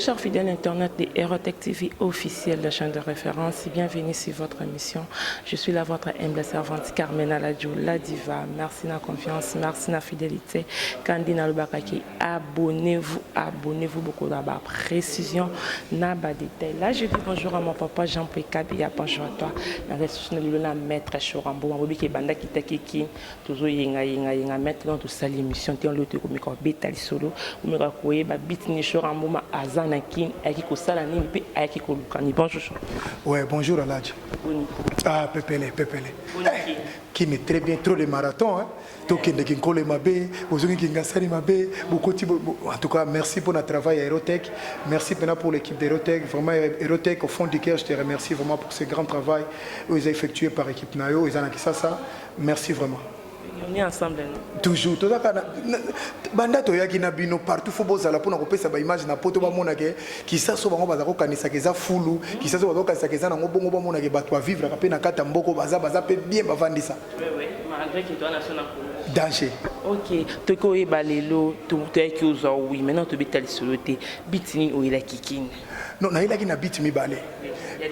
chers fidèles internautes de Aerotech TV officiel, la chaîne de référence, bienvenue sur votre émission. Je suis la votre humble servante Carmen Aladjo, la diva. Merci de la confiance, merci de la fidélité. Kandina Lubakaki, abonnez-vous beaucoup d'abord. Précision, n'aba détail. Là, je dis bonjour à mon papa Jean-Pierre Kabia, bonjour à toi. La ressource de maître Chorambo, ma bobi qui banda qui takiki, toujours yenga maintenant tout ça l'émission, t'es en l'autre comme quoi bétal solo, ou me raconter ba bitni Chorambo ma azanakin, aki ko sala ni pe aki ko lukani. Bonjour. Ouais, bonjour Aladjo. Ah, Pépélé. Qui est très bien, trop de marathons. Hein. En tout cas, merci pour notre travail à Aerotech. Merci pour l'équipe d'Aerotech. Vraiment, Aerotech, au fond du cœur, je te remercie vraiment pour ce grand travail que vous avez effectué par l'équipe Nayo. Merci vraiment. On est ensemble. Toujours. Banda to yaki na bino partout faut bozala pour na kopesa ba image na poto ba mona ke ki sa so bango bazako kanisa ke za fulu ki sa so bazako kanisa ke za na ngobongo ba mona ke bato vivre ka pe na kata mboko baza pe bien bavandisa. Oui, malgré que toi national danger. OK, to ko e balelo to ki uzo oui, maintenant to bitali soloté bitini o ila kikini. Non, na ila ki na bit mi balé.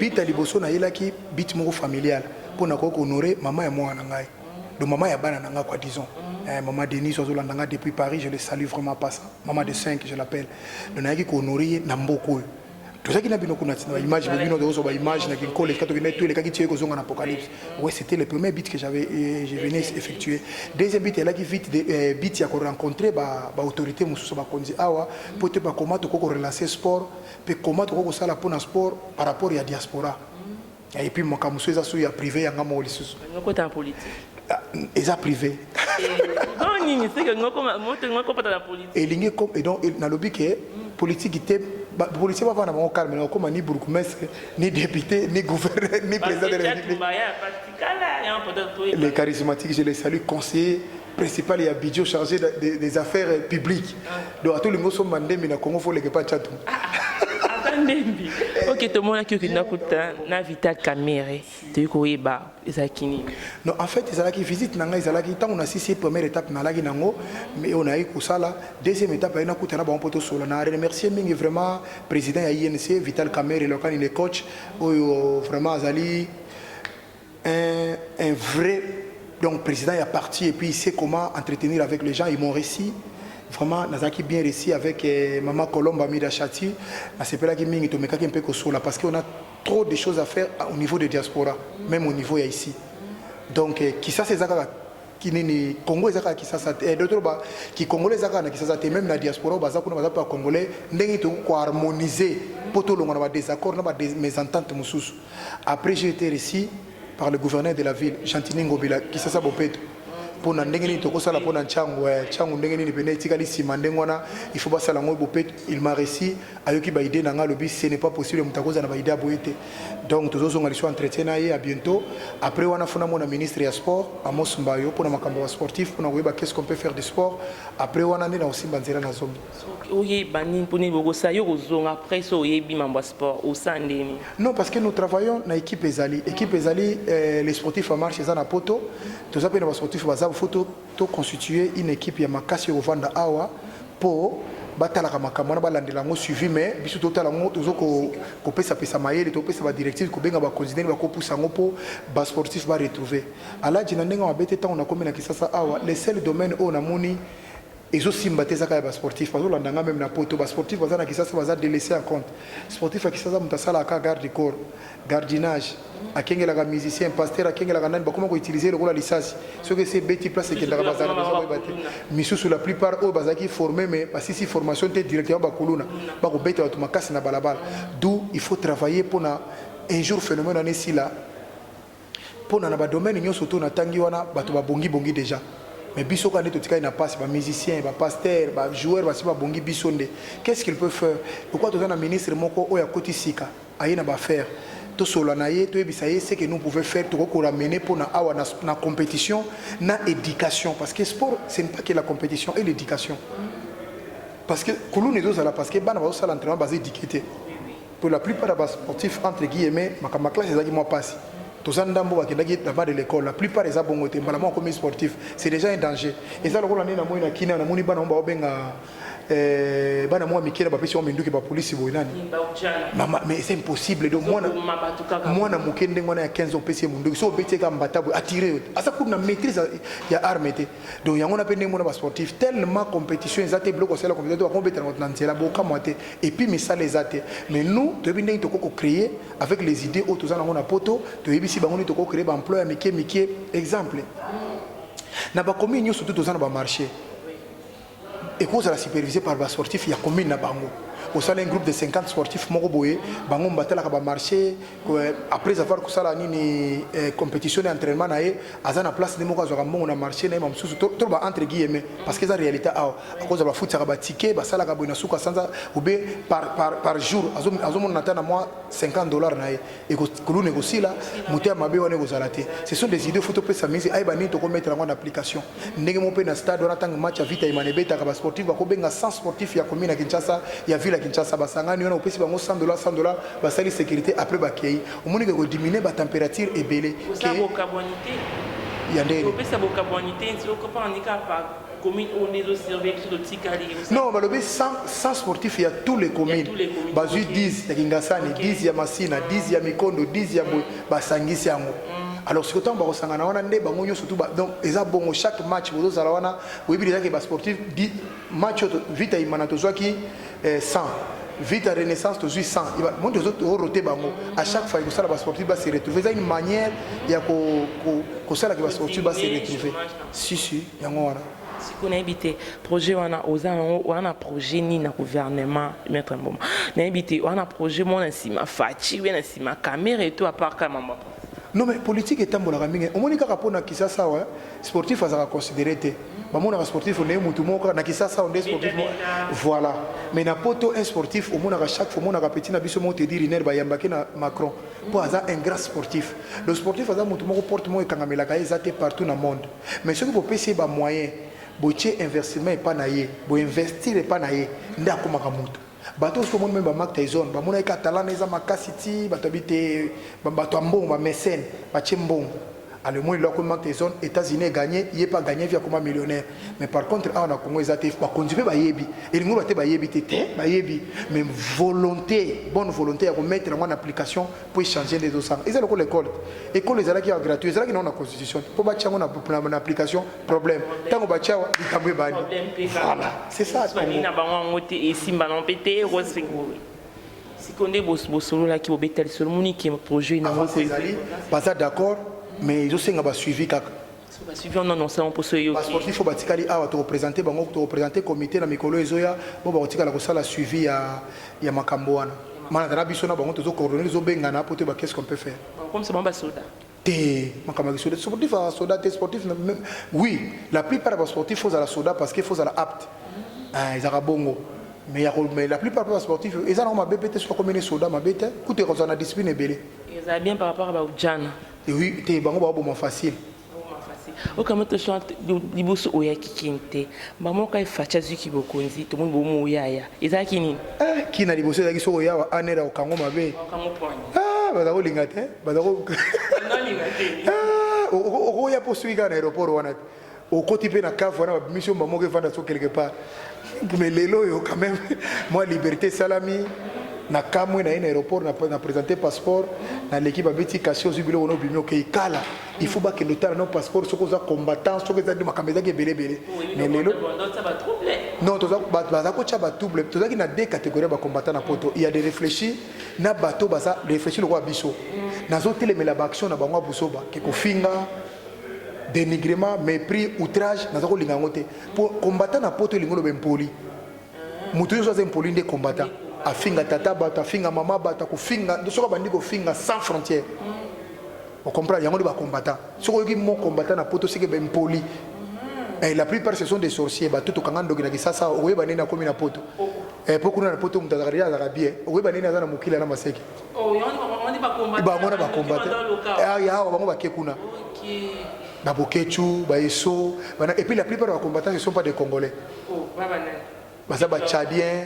Bitali boso na ila ki bit mo familial pour na ko honorer maman et moi na ngai. Donc maman ya bana nanga quoi disons. Maman Denis Ozolanda depuis Paris, je le salue vraiment pas ça. Maman de 5 je l'appelle. Donc na ko honorer na mboko. Tout ça qui n'a pas une image, mais une autre image, n'a qu'une colle, quand on est tous les cas qui tuent aux apocalypse. Ouais, c'était le premier beat que je venais effectuer. Deuxième beat, là qui vite des beats qui a rencontré bah autorité mususu ba konzi awa pour te pas comment to ko relancer sport, puis comment to ko sala pour un sport par rapport à diaspora. Et puis mon kamusu ça sous ya privé ya ngamo lisusu. Ngoko côté en politique. Eza privé. Non ni c'est que ngoko pas dans la politique. Et ligne comme et donc na lobby que politique était policier va na bango calme na comme ni bourgmestre ni député ni gouverneur ni président de la République. Les charismatiques je les salue, conseiller principal et Abidjo chargé des affaires publiques. Donc à tout le monde sont mandés mais na Congo faut les pas chatou. OK, tout le monde a qui na kuta na Vital Kamerhe te ko eba ezakini. Non, en fait ezala qui visite nanga ezala qui tant on a six première étape na lagi nango mais on a eu kusala deuxième étape ina kuta na ba poto solo na remercier mingi vraiment président ya INC Vital Kamerhe le kan il est coach vraiment azali un vrai donc président est parti et puis il sait comment entretenir avec les gens, ils m'ont réussi. Vraiment, Nazaki bien réussi avec Maman Colombe Amida Chati. C'est pas là qui mingi to mekaki un peu kosola parce qu'on a trop de choses à faire au niveau de diaspora, même au niveau ici. Donc qui ça c'est zaka qui ni Congo zaka qui ça d'autres ba qui congolais zaka na qui ça même la diaspora baza kuna baza pas congolais ndengi to ko harmoniser pour tout le monde ba désaccord na ba mésentente mususu. Après j'ai été reçu par le gouverneur de la ville, Chantini Ngobila qui ça bopeto. Pour na ndenge ni tokosala pour na changu ndenge ni bene tikali sima ndengona il faut basala ngo bopet il m'a réussi ayoki ba idée nanga lobi ce n'est pas possible mutakoza na ba idée boyete donc tozo zonga lisho entretien na ye à bientôt après wana fona mona ministre ya sport Amos Mbayo pour na makambo sportif pour na weba qu'est-ce qu'on peut faire de sport après wana na aussi banzela na zombi oye bani pour ni bogo sa yo zonga après so yebi mambo sport au sandemi. Non parce que nous travaillons na équipe ezali les sportifs en marche za na poto tous appelés les sportifs baza photo to constituer une équipe ya makasi ovanda awa pour batala makambo na balandela ngo suivi mais biso totala ngo tozo ko pesa mayele to pesa ba directive ko benga ba coordinateur ba ko poussa ngo po ba sportif ba retrouver ala jina ndenga mabete tant on a comme na kisasa awa les seuls domaines où on a moni ezo simba te zaka ba sportif parce que landanga même na poto ba sportif baza na kisasa baza délaissé en compte sportif a kisasa mutasala ka garde corps gardinage akengela ka musicien pasteur akengela ka nani ba comment ko utiliser le rôle licence ce que c'est beti place que ndaka bazana baza ba te misusu la plupart au bazaki formé mais parce que si formation te directement ba kuluna ba ko beta ba makasi na balabala d'où il faut travailler pour na un jour phénomène en ici là pour na ba domaine nyoso to na tangi wana bato ba bongi déjà. Mais biso quand tout cas na passe ba musicien ba pasteur ba joueur ba siba bongi bisonde qu'est-ce qu'il peut faire pourquoi tout un ministre moko oya kotisika ayina ba faire to solo na ye to ebisaye c'est que nous pouvons faire tout ko ramener pour na awa na compétition na éducation parce que sport ce n'est pas que la compétition et l'éducation parce que kulune zo la parce que bana ba sala entraînement basé éduqué pour la plupart des sportifs entre guillemets ma classe ezaki moi passe tous les gens qui sont de l'école, la plupart des gens qui sont comme sportifs, c'est déjà un danger. Et ça, le rôle de la Kina, bana moi mikela bapesi wa minduki ba police boinani mama mais c'est impossible donc moi na mokende ngwana ya 15 ans pesi munduki so beti ka mbata bo attirer asa kuna maîtrise ya arme te donc yango na pende mona ba sportif tellement compétition ezate bloc c'est la compétition ba compétition na nzela boka moite et puis mais ça les ate mais nous de binde to ko créer avec les idées autour na ngona poto to yebisi bango to ko créer ba emploi mike exemple na ba commune surtout to na ba marché et cause la supervisée par les sportifs il y a commune na bango au sein d'un groupe de 50 sportifs moko boye bango batala ka ba marché après avoir que ça la nini compétition d'entraînement na e azana place de moko azwa mbongo na marché na mamsusu to ba entre guillemets parce que ça réalité à cause de la foot ça ba ticket ba sala ka boina suka sanza ou bien par jour azo mon natana moi $50 na e ko kulu négocier là muté mabe wane ko zalate ce sont des idées photo pesa mise ay ba ni to ko mettre en application ndenge mo pe na stade on attend match à vita imanebeta ka ba sportif ba ko benga 100 sportifs ya commune na Kinshasa ya ville Kinshasa basangani wana opesi bango $100 basali sécurité après bakei omoni ko diminuer ba température et belé que ya ndene opesa bokabonité nti okopa nika pa commune on est surveillé sur le tikali non balobi 100 sportifs il y a tous les communes bazu 10 ya Kingasani 10 ya Masina 10 ya Mikondo 10 ya basangisi yango alors ce que tant ba sangana wana nde bango nyo surtout donc eza bongo chaque match bozo zala wana oyebi déjà que ba sportif match vita imana tozwaki 100 vita renaissance tozwi 100 monde aux autres roté bango à chaque fois que ça ba sportif va se retrouver c'est une manière ya ko sala que ba sportif va se retrouver si yango wana si qu'on habité projet on a projet ni na gouvernement mettre un bon na habité on a projet mon ensima fachi bien ensima caméra et tout à part comme maman. Non mais politique est tambola mingi omoni kaka pona kisasa wa sportif azaka considérer te bamona sportif on est mutu moko na kisasa on est sportif voilà mais na poto un sportif omona chaque fois mona petit na biso mo te dire iner ba yambaki na Macron pour aza un grand sportif le sportif aza mutu moko porte mo ekangamela ka ezate partout na monde mais ce que pour payer ba moyen boche investissement pas naie bo investir pas naie ndako makamutu bato ce monde même ba Mark Tyson ba mona ka talent eza makasiti bato bité bato ambon ba mécène ba chembon alors moi il a comme Mark Tyson États-Unis gagné il est pas gagné via comme millionnaire mais par contre on a Congo ezate ba continuer ba yebi et nous ba yebi te ba yebi mais bonne volonté à remettre en application pour changer les dossiers et c'est l'école les ala qui est gratuit c'est là qui on a constitution pour ba tiango na application problème tango ba tiawa ikamwe bani voilà c'est ça na bango ngote et simba non pété rosingo si konde bosolo là qui obetel sur moni qui projet na ngoko ezali pas d'accord mais ils ont un suivi kaka suivi on annonce on pour ce sportif faut batikali awa to représenter bango to représenter comité na mikolo ezoya bo ba otikala ko sala suivi ya makambo wana mana na biso na bango to coordonner zo bengana pour te ba qu'est-ce qu'on peut faire comme c'est bon ba soda te makambo soda sportif à soda te sportif oui la plupart des sportifs faut à la soda parce qu'il faut à la apte ils ara bongo mais la plupart des sportifs ils ont ma BPT soit comme une soda ma BPT coûte raison na discipline belé ils ont bien par rapport à Ujana. Oui, te bango ba bon facile. O kama to chante liboso oya kikinte. Ba mo kai facha zuki bokonzi to mo mo yaya. Ezaki nini? Ki na liboso ezaki so oya wa anera o kango mabe. Kango point. Ba da ko lingate, ba da ko. Non lingate. O ya posuika na aéroport wana. O koti pe na cave wana mission ba mo ke vanda so quelque part. Mais lelo yo quand même moi liberté salami. Na kamwe na aéroport na présenter passeport na l'équipe a beti caché zubilo ono bimio ke kala il faut pas que notaire no passeport soko za combattant soko za de makameza ke belé mais lelo non to za ko chaba double to za ki na deux catégories ba combattant na poto il y a des réfléchis na bato baza réfléchir le roi biso na zo telemela ba action na bango busoba ke ko finga dénigrement mépris outrage na zo ko linga ngote pour combattant na poto lingolo bempoli mutu yo za impoli de combattant afinga tata bata afinga mama bata kufinga ndosoko bandi ko finga sans frontières on comprend yango ba combattant soko ki mo combattant na poto sike ben poli et la plupart ce sont des sorciers ba tout kangando ki na kisasa owe ba nena komi na poto et pourquoi na poto mutazakaria za bien owe ba nena za na mukila na maseke oh yango ba combattant ya ba ba kekuna OK ba bokechu ba eso et puis la plupart des combattants ne sont pas des Congolais oh ba ba Tchadiens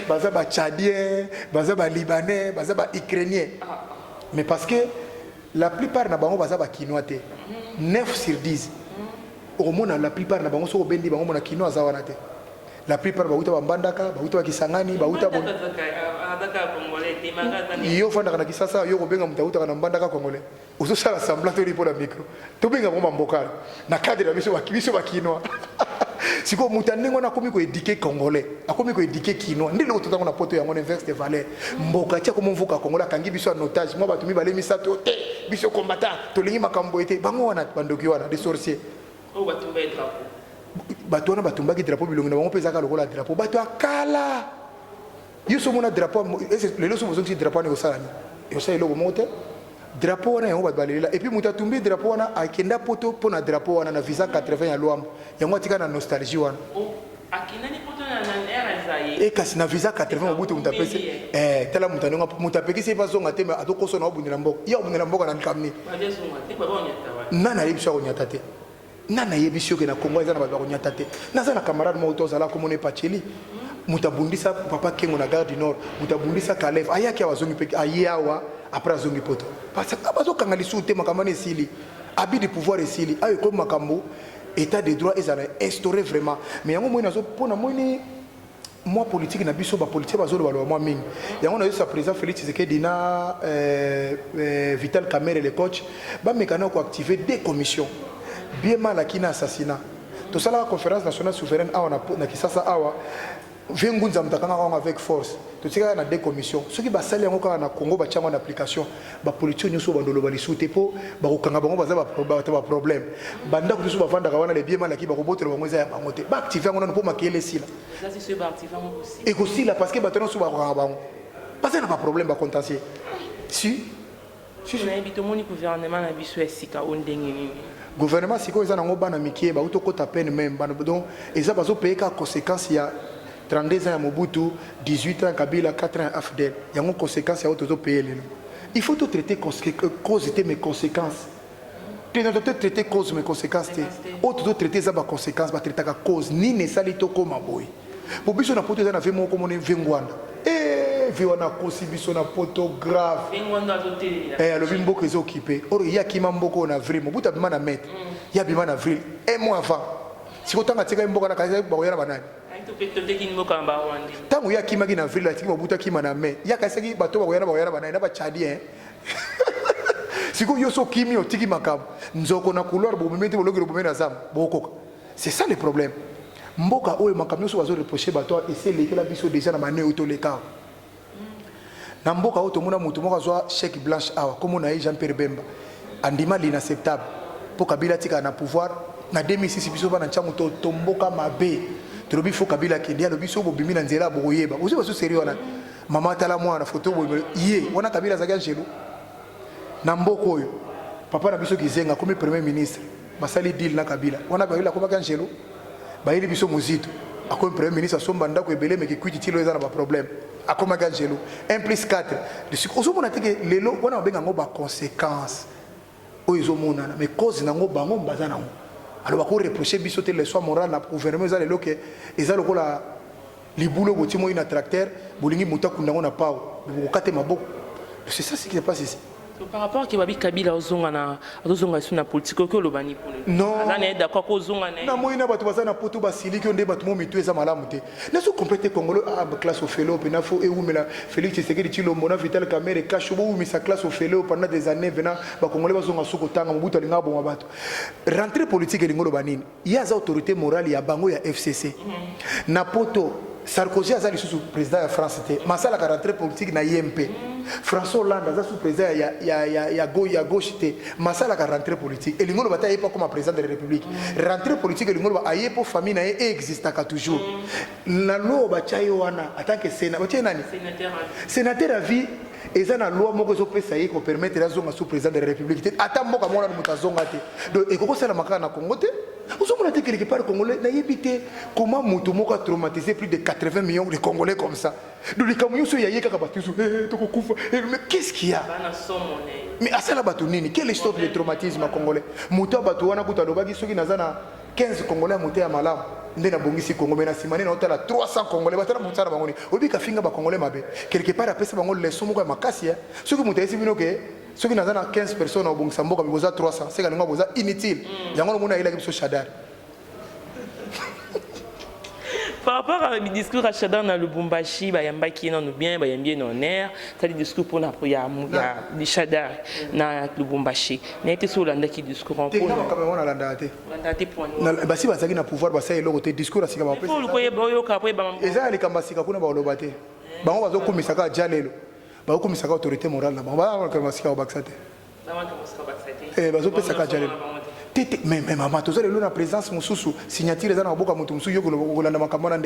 baza ba Tchadien, baza ba Libanais, baza ba Ukrainien. Mais parce que la plupart na bango baza ba Kinois te. 9 sur 10. au monde la plupart na bango so bendi bango mona kino azawana te la plupart bauta bambandaka bauta bakisangani bauta bon yo fanda kana kisasa yo kobenga mutauta kana mbandaka kongole uso sala semblant to lipo la micro to benga ngoma mbokala na cadre biso bakino siko mutanengo na komi ko éduquer congolais akomi ko éduquer kino ndilo to tango na poto yango inverse de valeur mboka tia ko mvuka congolais kangi biso en otage mo batumi bale misato te biso combattant to lingi makambo ete bango wana bandoki wana des sorciers o batumba drapeau bato wana batumbaki drapeau bilongi na bango pezaka lokola drapeau bato akala yo so mona drapeau lelo so bozongi drapeau ne kosalani yo sa eloko mote drapeau wana yango bato balela et puis muta tumbi drapeau wana akenda poto pona drapeau wana na visa 80 ya loam yango atika na nostalgie wana akinani poto na era zaye e kasi na visa 80 obuto mutapese tala mutanonga mutapekisi pa zonga te atoko so na obundela mboko ya obundela mboko na nkamni bazonga te baba onyata nana yebisho onyata te nana yebisho ke na Kongo eza na bato onyata te naza na camarade mo tozala ko mone pacheli mutabundisa papa Kengo na Gare du Nord mutabundisa Kalef ayaki awazongi peki ayawa après azongi poto parce que abazo kanga lisu te makamane esili abi de pouvoir esili ayo ko makambo état de droit ezana instauré vraiment mais yango moi nazo pona moi ni moi politique na biso ba politique bazo lo ba mingi yango na sa président Félix Tshisekedi na Vital Kamerhe le coach ba mekana ko activer des commissions bien mal akina assassinat to sala la conférence nationale souveraine awa na Kisasa awa vengunza mtakanga kwa avec force to tika na des commissions soki ba sali yango kaka na Congo ba tchanga en application ba politique nyoso bandolo ba lisute po ba kokanga bango baza ba problème banda kutusu ba vanda kawana le bien mal aki ba kobotela bango za ya bango te ba activer yango na po makele sila ça c'est ce ba activer yango aussi et aussi là parce que batono so ba kokanga bango parce que na pas problème ba contentieux si na ebito moni gouvernement na biso esika ondenge nini gouvernement siko eza nango bana mikie ba uto kota peine même bana donc eza bazo payer ka conséquence ya 32 ans à Mobutu, 18 ans à Kabila, 4 ans à Afdel. Il y a une conséquence à auto payer. Il faut tout traiter cause et mes conséquences. Tu dois traiter cause mes conséquences. Auto traiter ça mes conséquences, ba traiter cause ni ne sali to koma boy. Pour biso na poto za na vemo comme on vengwana. Viona kosi biso na photographe. Vengwana zote. Le bimbo que occupé. Or il y a qui mambo na vrai. Mobutu bima na mettre. Il y a bima na vrai. Un mois avant. Si autant ka tika mboka na kaza ba yana banani. Tangu ya kimaki na villa tiki babuta kima na me ya kasaki bato bayana bana ba chadien siko yoso kimi otiki makam nzoko na couloir bo memete bologero bomena zam bokoka c'est ça le problème mboka oyo makam yoso bazo reprocher bato et c'est lekela biso déjà na mané auto leka na mboka auto mona mutu moko azwa chèque blanche awa comme on a Jean-Pierre Bemba andima l'inacceptable pour Kabila tika na pouvoir na 2006 biso bana nchangu to tomboka mabe Trobi faut Kabila qui dit le biso bobimi na nzela boyeba uzi baso sérieux wana mama tala mwana photo boyeba yé wana Kabila zaka ngelo na mboko oyo papa na biso kizenga comme premier ministre basali deal na Kabila wana ba yela ko baka ngelo ba yeli biso muzito akomi premier ministre somba ndako ebele mais ki tilo eza na ba problème akoma ka ngelo 1+4 de ce ozo mona teke lelo wana benga ngo ba conséquences oyo zo mona mais cause nango bango bazana ngo alors on reprocher biso te les soins moral na gouvernement za lelo ke eza lokola libulo botimo ina tracteur bolingi muta kundango na pao bokate maboko c'est ça ce qui se passe ici par rapport à Kibabi Kabila ozonga sur la politique que le bani pour non azana d'accord ko ozonga na moina bato bazana poto basili ki onde bato mo mitu eza malamu te na so compléter congolo a classe au félo pe na fo e umela Félix Tshisekedi Tshilombo na Vital Kamerhe kasho bo umisa classe au félo pendant des années venant ba congolais bazonga soko tanga mobuto linga bon bato rentrée politique elingolo banini ya za autorité morale ya bango ya FCC na poto Sarkozy a zali sous président de France té masala ka rentrée politique na IMP François Hollande a sous président ya gauche té masala ka rentrée politique et lingolo bataille pas comme président de la République rentrée politique lingolo ba aye pour famille na existe ka toujours la loi ba chayo wana en tant que sénateur nani sénateur à vie eza na loi moko zo pesa yi ko permettre la zonga sous président de la République té ata mboka mona mutazonga té donc ekoko sala makana na Congo té vous avez quelque part congolais n'a évité comment Mutumo a traumatisé plus de 80 millions de Congolais comme ça. Donc les camions sont yaïka kabatisu mais qu'est-ce qu'il y a? Mais à ça la batunini quelle histoire de traumatisme congolais? Muta batuana kuta lobaki soki nazana 15 Congolais muté ya malam ndena bongisi Congo mena simane na hotela 300 Congolais batara mutara bangoni obi ka finga ba Congolais mabe quelque part après ça bangol leso moko ya makasi ya soki mutaisi bino ke soki nazana 15 personnes au bongisa mboka biboza 300 c'est que nga boza inutile yango mona ila kiso shadar Par rapport à le discours à Chadar dans le Bumbashi, il y a un qui est bien, il y a bien en air. C'est le discours pour il y a des Chadar dans le Bumbashi. Il y a des Hollandais qui discours en pour. Il y a des Hollandais qui discours en pour. Si vous avez un pouvoir, vous avez un discours à ce moment-là. Il faut le croire, et ça, les Kambasika, vous avez un bâté. On va vous commisser à Jalelo. On va commisser à l'autorité morale. On va vous commisser à Baxate. Mais maman, tu as la présence de signature de la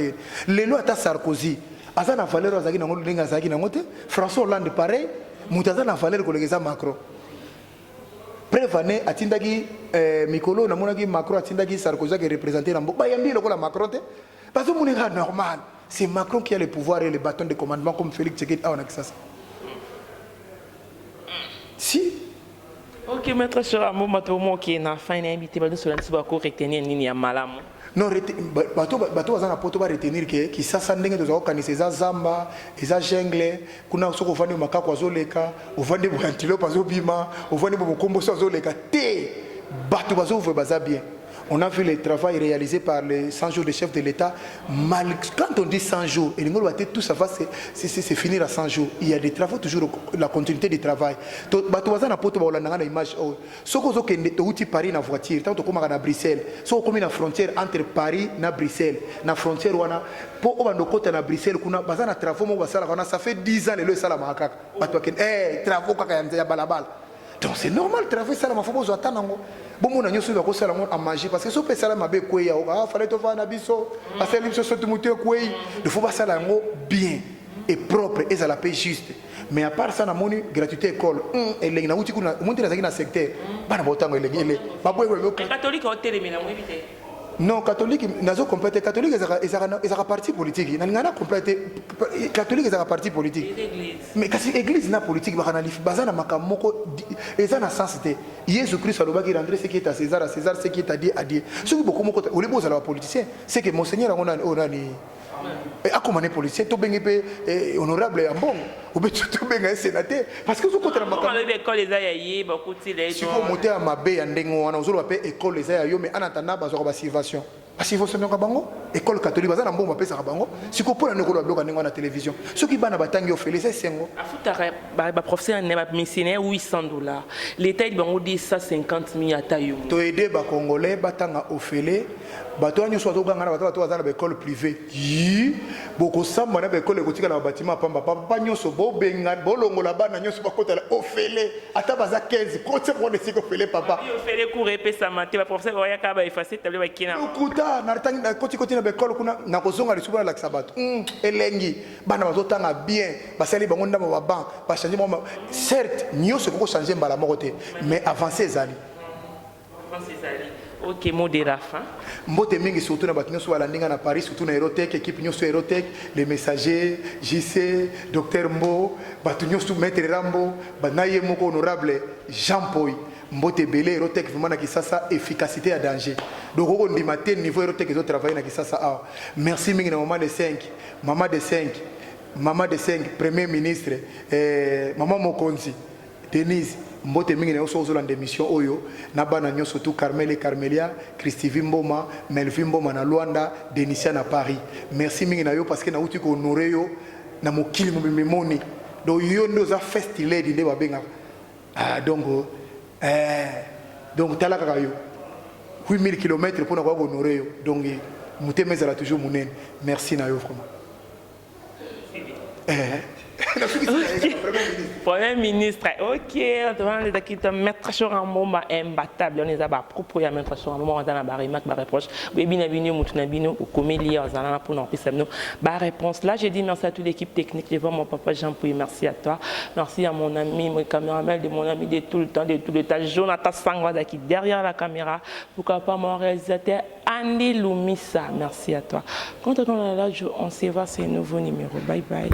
les lois à Sarkozy. Azana valeur azaki nango linga azaki nango te. François Hollande pareil. Mutazana valeur kolekeza Macron. Prévané atindaki Mikolo na monaki Macron atindaki Sarkozy qui représentait na mboka. Bayambi lokola Macron te. Parce que moninga normal. C'est Macron qui a le pouvoir et le bâton de commandement comme Félix Tshisekedi a ça. Si. Ok, maître Choramo, matomo qui est na fin invité, bah nous sommes là pour retenir nini ya malamu. Non, bato bazana poto ba retenir que qui ça ndenge tozo kanisa za zamba, eza jungle, kuna soko vandi makako azoleka, ovandi bo antilope azobima, ovandi bo kombo so azoleka te. Bato bazo baza bien. On a vu le travail réalisé par les 100 jours de chef de l'État. Quand on dit 100 jours, et tout ça va c'est finir à 100 jours. Il y a des travaux, toujours la continuité du travail. Si on a une image, si on a Paris en voiture, tant qu'on à Bruxelles, si on a une frontière entre Paris et Bruxelles, la frontière où on a pour on côté à Bruxelles, ça fait 10 ans que le salama travaux donc c'est normal travailler ça la faut attendre bon mon agneau va ça à manger parce que si on peut ça ma be quoi fallait te faire na biso parce que l'impression de muter quoi il faut pas ça bien et propre et ça la paye juste mais à part ça na moni gratuité école et les na uti kuna monter dans secteur bana botango les catholique hôtel mais na éviter. Non, catholique, nazo complété catholique, ils ont parti politique. Nana complété catholique, ils ont parti politique. Mais quand l'église n'a politique, bazana makamoko, ils ont un sens de Jésus Christ a qui rendre ce qui est à César, ce qui est à Dieu, à Dieu. Ce qui beaucoup moins, ou les beaux alors politiciens, c'est que monseigneur on a ni. Et à comment les policiers, tout bien honorable et bon, ou bien tout bien sénateur, parce que ce côté la école les aïe, beaucoup de les. Si vous montez à ma baie en dengo, on a aussi appelé école les aïe, mais en attendant, bazo basivation. Parce qu'il faut se mettre à bango, école catholique, bazo nambo m'appelle ça à bango. Si vous prenez un école à bloc en dengo na télévision, ceux qui ban à batangi au fait les sengo. À foutre, bah professeur n'est pas missionnaire $800. L'État il bango dit ça 50 000 à taille. To aider ba congolais batanga au fait bato anyo soit oganga bato bazana ba école privée yi boko samba na ba école ekotika na bâtiment pamba papa nyoso bo benga bo longola bana nyoso bakota la ofele ata baza 15 côté pour les ofele papa ofele cours epesa maté ba professeur oya ka ba effacer table ba kina okuta na tangi na côté na ba école kuna na kozonga lisuba la sabato elengi bana bazotanga bien basali bango ndama ba banc ba changer certes nyoso ko changer mbala moko te mais avancer ezali ok, mot de la fin. Mbote mingi surtout na batinyo so landinga na Paris surtout na Aerotech équipe nyo so Aerotech les messagers JC docteur Mbo batinyo so maître Rambo banaye moko honorable Jean Poy mbote belé Aerotech vraiment na Kisasa efficacité à danger donc on dit matin niveau Aerotech ils ont travaillé na Kisasa ah merci mingi na maman de 5 premier ministre maman Mokonzi Denise mbote mingi na yoso ozolanda émission oyo na bana nyoso tout Carmel et Carmelia Christivi Mboma Melvin Mboma na Luanda Denisia na Paris merci mingi na yo parce que na uti ko honorer yo na mokili mo memoni donc yo ndo za first lady nde babenga donc talaka yo 8000 km pour na ko honorer yo donc mutemezala toujours munene merci na yo vraiment Premier ministre, ok, on mettre sur un moment imbattable, on est à propos, il y a mettre sur un moment dans la barrière, ma réponse, oui, bien venu, Moutounabino, ou comme il y a un pour nous, ma réponse. Là, j'ai dit merci à toute l'équipe technique, je vois mon papa Jean-Pouy, merci à toi, merci à mon ami, mon caméraman, de mon ami de tout le temps, Jonathan Sangwada qui derrière la caméra, pourquoi pas mon réalisateur Andy Lumissa, merci à toi. Quand on est là, on se voit, c'est un nouveau numéro, bye bye.